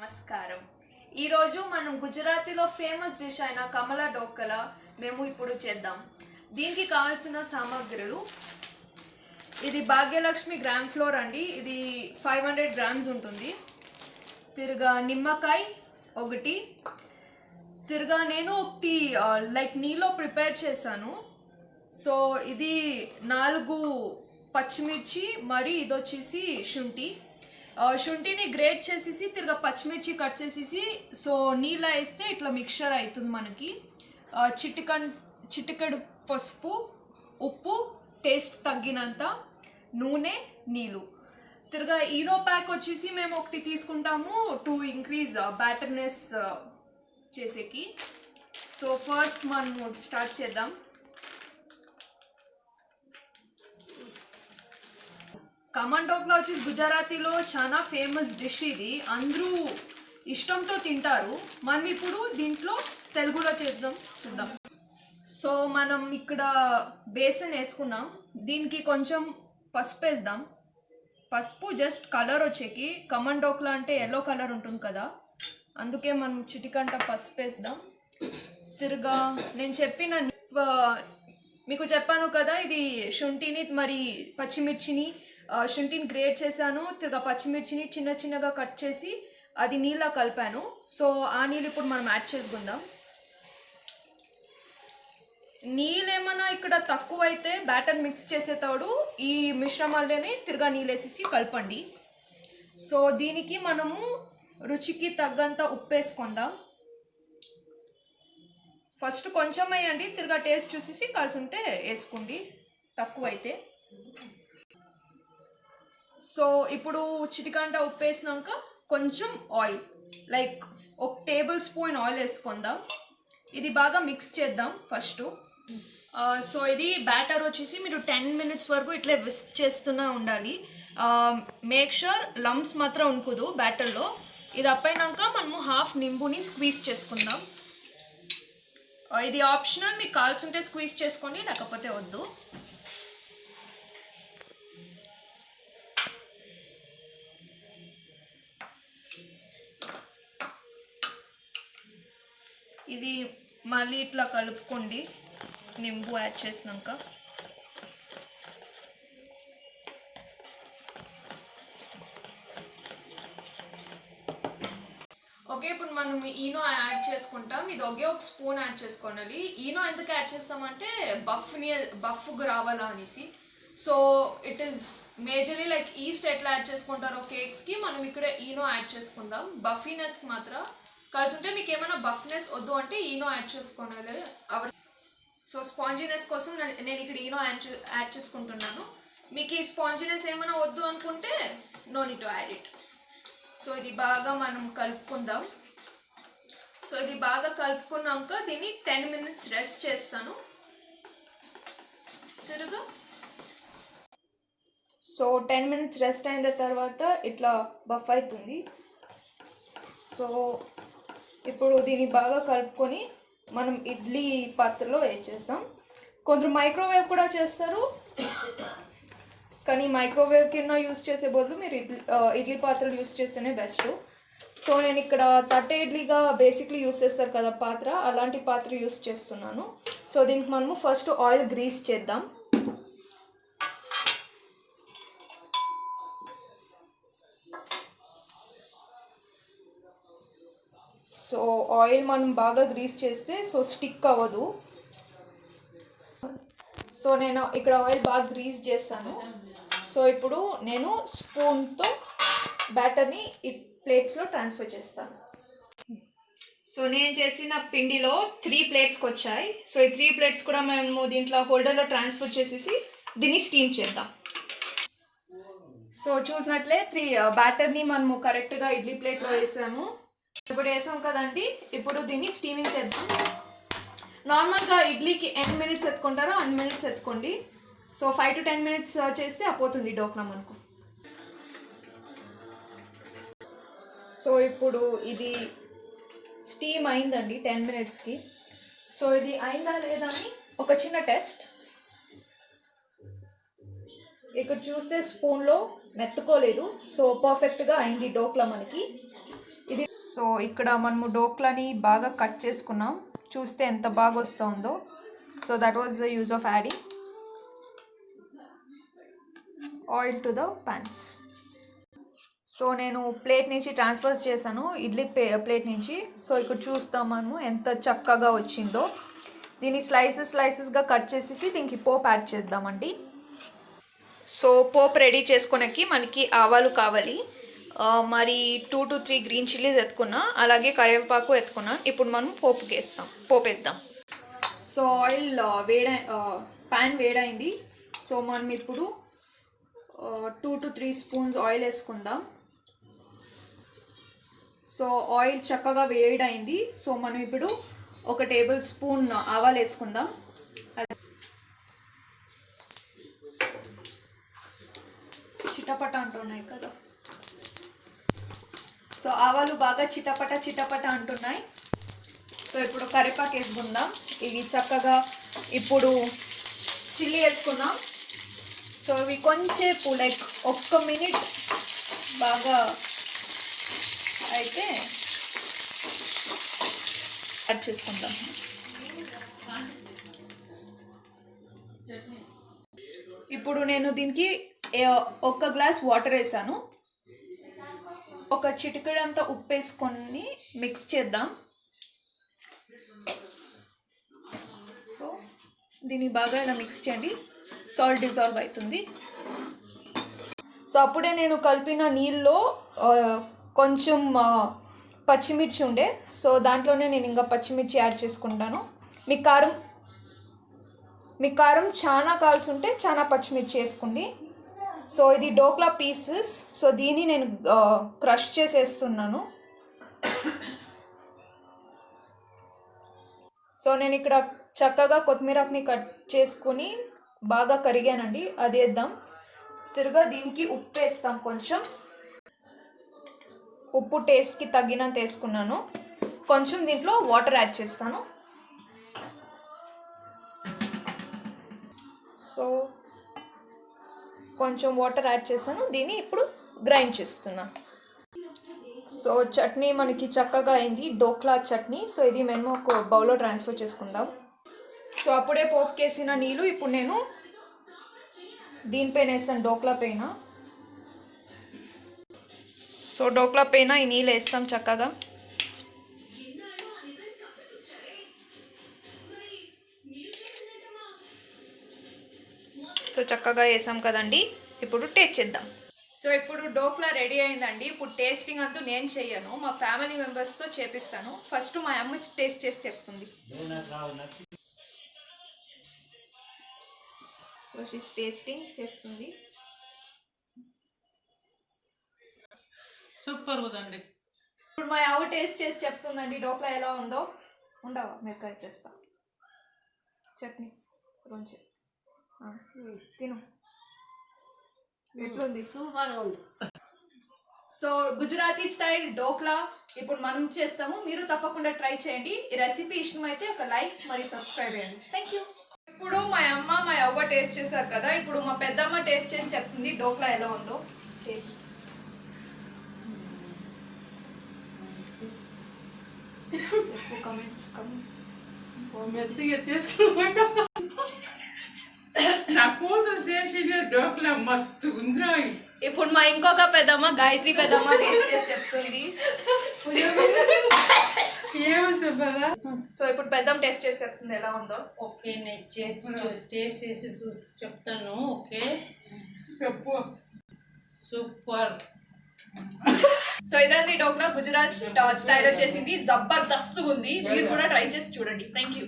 నమస్కారం. ఈరోజు మనం గుజరాతీలో ఫేమస్ డిష్ అయిన కమలా డోక్కల మేము ఇప్పుడు చేద్దాం. దీనికి కావాల్సిన సామాగ్రులు, ఇది భాగ్యలక్ష్మి గ్రామ్ ఫ్లోర్ అండి. ఇది 500 గ్రామ్స్ ఉంటుంది. తిరగా నిమ్మకాయ ఒకటి, తిరగా నేను ఒకటి లైక్ నీలో ప్రిపేర్ చేశాను. సో ఇది 4 పచ్చిమిర్చి, మరి ఇది వచ్చేసి శుంఠిని గ్రేట్ చేసేసి తిరగా పచ్చిమిర్చి కట్ చేసేసి సో నీళ్ళ వేస్తే ఇట్లా మిక్చర్ అవుతుంది మనకి. చిటికెడు పసుపు, ఉప్పు, టేస్ట్ తగ్గినంత, నూనె, నీళ్ళు. తిరగా ఈనో ప్యాక్ వచ్చేసి మేము ఒకటి తీసుకుంటాము టు ఇంక్రీజ్ బ్యాటర్నెస్ చేసేకి. సో ఫస్ట్ మనం స్టార్ట్ చేద్దాం. ఖమ్మం డోక్లా వచ్చి గుజరాతీలో చాలా ఫేమస్ డిష్. ఇది అందరూ ఇష్టంతో తింటారు. మనం ఇప్పుడు దీంట్లో తెలుగులో చూద్దాం. సో మనం ఇక్కడ బేసన్ వేసుకున్నాం. దీనికి కొంచెం పసుపు వేద్దాం. పసుపు జస్ట్ కలర్ వచ్చేకి, ఖమ్మం డోక్లా అంటే ఎల్లో కలర్ ఉంటుంది కదా, అందుకే మనం చిటికంట పసుపు వేద్దాం. తిరగా నేను మీకు చెప్పాను కదా, ఇది శుంఠిని మరి పచ్చిమిర్చిని శుంఠిని గ్రేట్ చేశాను. తిరగా పచ్చిమిర్చిని చిన్న చిన్నగా కట్ చేసి అది నీళ్ళ కలిపాను. సో ఆ నీళ్ళు ఇప్పుడు మనం యాడ్ చేసుకుందాం. నీళ్ళు ఏమైనా ఇక్కడ తక్కువ అయితే బ్యాటర్ మిక్స్ చేసేటప్పుడు ఈ మిశ్రమాలని తిరగా నీళ్ళు వేసేసి కలపండి. సో దీనికి మనము రుచికి తగ్గంత ఉప్పు వేసుకుందాం. ఫస్ట్ కొంచెం వేయండి, తిరగా టేస్ట్ చూసేసి కలిసి ఉంటే వేసుకోండి తక్కువ అయితే. సో ఇప్పుడు చిటికంట ఉప్పు వేసినాక కొంచెం oil, like 1 table spoon oil వేసుకుందాం. ఇది బాగా మిక్స్ చేద్దాం ఫస్ట్. సో ఇది బ్యాటర్ వచ్చేసి మీరు 10 మినిట్స్ వరకు ఇట్లా విస్క్ చేస్తూనే ఉండాలి. మేక్ షూర్ లంప్స్ మాత్రం ఉండకూడదు బ్యాటర్లో. ఇది అప్పైనాక మనము హాఫ్ నింబుని స్క్వీజ్ చేసుకుందాం. ఇది ఆప్షనల్, మీకు కావాల్సి ఉంటే స్క్వీజ్ చేసుకోండి, లేకపోతే వద్దు. ఇది మళ్ళీ ఇట్లా కలుపుకోండి నింబు యాడ్ చేసినాక. ఓకే, ఇప్పుడు మనం ఈనో యాడ్ చేసుకుంటాం. ఇది ఒకే 1 స్పూన్ యాడ్ చేసుకోవాలి. ఈనో ఎందుకు యాడ్ చేస్తామంటే బఫ్గా రావాలా అనేసి. So it is majorly like east ఎట్లా యాడ్ చేసుకుంటారో కేక్స్కి, మనం ఇక్కడ ఈనో యాడ్ చేసుకుందాం. బఫీనెస్కి మాత్రం కలుసుంటే మీకు ఏమైనా బఫ్నెస్ వద్దు అంటే ఈనో యాడ్ చేసుకోవాలి. సో స్పాంజినెస్ కోసం నేను ఇక్కడ ఈనో యాడ్ చేసుకుంటున్నాను. మీకు ఈ స్పాంజినెస్ ఏమైనా వద్దు అనుకుంటే no need to add it. So ఇది బాగా మనం కలుపుకుందాం. సో ఇది బాగా కలుపుకున్నాక దీన్ని 10 మినిట్స్ రెస్ట్ చేస్తాను. తిరుగు. సో 10 మినిట్స్ రెస్ట్ అయిన తర్వాత ఇట్లా బఫ్ అవుతుంది. సో ఇప్పుడు దీన్ని బాగా కలుపుకొని మనం ఇడ్లీ పాత్రలో వేసేస్తాం. కొందరు మైక్రోవేవ్ కూడా చేస్తారు, కానీ మైక్రోవేవ్ కింద యూస్ చేసే బదులు మీరు ఇడ్లీ పాత్రలు యూస్ చేస్తేనే బెస్ట్. సో నేను ఇక్కడ తట్టె ఇడ్లీగా బేసిక్లీ యూస్ చేస్తారు కదా పాత్ర, అలాంటి పాత్ర యూస్ చేస్తున్నాను. సో దీనికి మనము ఫస్ట్ ఆయిల్ గ్రీస్ చేద్దాం. సో ఆయిల్ మనం బాగా గ్రీస్ చేస్తే సో స్టిక్ అవ్వదు. సో నేను ఇక్కడ ఆయిల్ బాగా గ్రీస్ చేస్తాను. సో ఇప్పుడు నేను స్పూన్తో బ్యాటర్ని ఈ ప్లేట్స్లో ట్రాన్స్ఫర్ చేస్తాను. సో నేను చేసిన పిండిలో 3 ప్లేట్స్కి వచ్చాయి. సో ఈ 3 ప్లేట్స్ కూడా మేము దీంట్లో హోల్డర్లో ట్రాన్స్ఫర్ చేసేసి దీన్ని స్టీమ్ చేద్దాం. సో చూసినట్లే 3 బ్యాటర్ని మనము కరెక్ట్గా ఇడ్లీ ప్లేట్లో వేసాము. ఇప్పుడు వేసాం కదండి, ఇప్పుడు దీన్ని స్టీమింగ్ చేద్దాం. నార్మల్గా ఇడ్లీకి ఎన్ని మినిట్స్ ఎత్తుకుంటారో అన్ని మినిట్స్ ఎత్తుకోండి. సో 5 to 10 మినిట్స్ చేస్తే అయిపోతుంది డోక్లా మనకు. సో ఇప్పుడు ఇది స్టీమ్ అయిందండి 10 మినిట్స్కి. సో ఇది అయిందా లేదా అని ఒక చిన్న టెస్ట్. ఇక్కడ చూస్తే స్పూన్లో మెత్తుకోలేదు. సో పర్ఫెక్ట్గా అయింది డోక్లా మనకి. ఇది సో ఇక్కడ మనము డోక్లాని బాగా కట్ చేసుకున్నాం. చూస్తే ఎంత బాగా వస్తుందో. So that was the use of adding oil to the pans. So నేను ప్లేట్ నుంచి ట్రాన్స్ఫర్ చేశాను, ఇడ్లీ ప్లేట్ నుంచి. సో ఇక్కడ చూస్తాం మనము ఎంత చక్కగా వచ్చిందో. దీన్ని స్లైసెస్గా కట్ చేసేసి దీనికి పోపు యాడ్ చేద్దామండి. సో పోపు రెడీ చేసుకునేకి మనకి ఆవాలు కావాలి. మరి 2 to 3 గ్రీన్ చిల్లీస్ ఎత్తుకున్నా, అలాగే కరివేపాకు ఎత్తుకున్నా. ఇప్పుడు మనం పోపు వేద్దాం. సో ఆయిల్ ప్యాన్ వేడైంది. సో మనం ఇప్పుడు 2 to 3 స్పూన్స్ ఆయిల్ వేసుకుందాం. సో ఆయిల్ చక్కగా వేడైంది. సో మనం ఇప్పుడు 1 టేబుల్ స్పూన్ ఆవాలు వేసుకుందాం. చిటపట అంటున్నాయి కదా. సో ఆవాలు బాగా చిటపట అంటున్నాయి. సో ఇప్పుడు కరివేపాకు వేసుకుందాం. ఇవి చక్కగా ఇప్పుడు చిల్లీ వేసుకుందాం. సో ఇవి కొంచెంసేపు లైక్ 1 మినిట్ బాగా అయితే యాడ్ చేసుకుందాం. ఇప్పుడు నేను దీనికి 1 గ్లాస్ వాటర్ వేసాను. 1 చిటికెడంతా ఉప్పు వేసుకొని మిక్స్ చేద్దాం. సో దీన్ని బాగా ఇలా మిక్స్ చేయండి. సాల్ట్ డిజాల్వ్ అవుతుంది. సో అప్పుడే నేను కలిపిన నీళ్ళలో కొంచెం పచ్చిమిర్చి ఉండే. సో దాంట్లోనే నేను ఇంకా పచ్చిమిర్చి యాడ్ చేసుకుంటాను. మీ కారం చాలా కావాల్సి ఉంటే చాలా పచ్చిమిర్చి వేసుకోండి. సో ఇది డోక్లా పీసెస్. సో దీన్ని నేను క్రష్ చేసేస్తున్నాను. సో నేను ఇక్కడ చక్కగా కొత్తిమీరని కట్ చేసుకుని బాగా కరిగానండి. అది వేద్దాం. తిరుగా దీనికి ఉప్పు వేస్తాం. కొంచెం ఉప్పు టేస్ట్కి తగ్గినంత వేసుకున్నాను. కొంచెం దీంట్లో వాటర్ యాడ్ చేస్తాను. సో కొంచెం వాటర్ యాడ్ చేస్తాను. దీన్ని ఇప్పుడు గ్రైండ్ చేస్తున్నాను. సో చట్నీ మనకి చక్కగా అయింది, డోక్లా చట్నీ. సో ఇది మేము ఒక బౌల్లో ట్రాన్స్ఫర్ చేసుకుందాం. సో అప్పుడే పోపుకేసిన నీళ్ళు ఇప్పుడు నేను దీనిపైన వేస్తాను, డోక్లా పైన. సో డోక్లా పైన ఈ నీళ్ళు వేస్తాం చక్కగా. సో చక్కగా వేసాం కదండి. ఇప్పుడు టేస్ట్ చేద్దాం. సో ఇప్పుడు డోక్లా రెడీ అయిందండి. ఇప్పుడు టేస్టింగ్ అంటూ నేను చెయ్యను, మా ఫ్యామిలీ మెంబర్స్తో చేపిస్తాను. ఫస్ట్ మా అమ్మ టేస్ట్ చేసి చెప్తుంది. సో షీస్ టేస్టింగ్ చేస్తుంది. సూపర్ ఉందండి. ఇప్పుడు మా అవ్వ టేస్ట్ చేసి చెప్తుందండి డోక్లా ఎలా ఉందో. ఉండవా మిరకాయ చేస్తా, చట్నీ కొంచెం తిను. ఎట్లుంది? సూపర్ ఉంది. సో గుజరాతీ స్టైల్ డోక్లా ఇప్పుడు మనం చేస్తాము. మీరు తప్పకుండా ట్రై చేయండి. ఈ రెసిపీ ఇష్టమైతే ఒక లైక్ మరి సబ్స్క్రైబ్ చేయండి. Thank you. ఇప్పుడు మా అమ్మ మా అవ్వ టేస్ట్ చేశారు కదా. ఇప్పుడు మా పెద్దమ్మ టేస్ట్ చేసి చెప్తుంది డోక్లా ఎలా ఉందో. టేస్ట్ మెత్తగా తీసుకున్నాక నా కూతురు చేసింది డోక్లా మస్తు ఉందిరా. ఇప్పుడు మా ఇంకొక పెద్దమ్మ గాయత్రి పెద్దమ్మ టేస్ట్ చేసి చెప్తుంది. ఏమో చెప్పదా. సో ఇప్పుడు పెద్దమ్మ టేస్ట్ చేసి చెప్తుంది ఎలా ఉందో. ఓకే నేను టేస్ట్ చేసి చెప్తాను. ఓకే చెప్పు. సూపర్. సో ఇదండి డోక్లా గుజరాత్ స్టైల్ వచ్చేసింది. జబర్దస్త్ ఉంది. మీరు కూడా ట్రై చేసి చూడండి. Thank you.